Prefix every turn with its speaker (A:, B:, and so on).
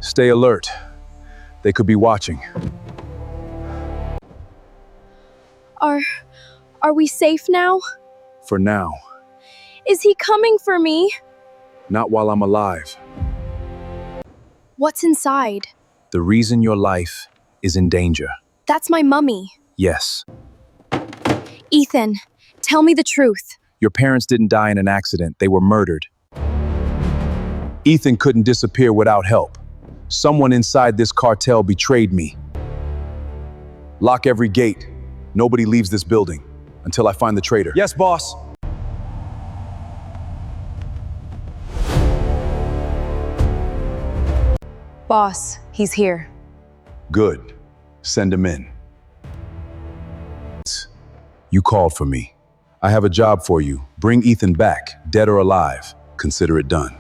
A: Stay alert. They could be watching.
B: Are we safe now?
A: For now.
B: Is he coming for me?
A: Not while I'm alive.
B: What's inside?
A: The reason your life is in danger.
B: That's my mummy.
A: Yes.
B: Ethan, tell me the truth.
A: Your parents didn't die in an accident. They were murdered. Ethan couldn't disappear without help. Someone inside this cartel betrayed me. Lock every gate. Nobody leaves this building until I find the traitor. Yes, boss.
B: Boss, he's here.
A: Good. Send him in. You called for me. I have a job for you. Bring Ethan back, dead or alive. Consider it done.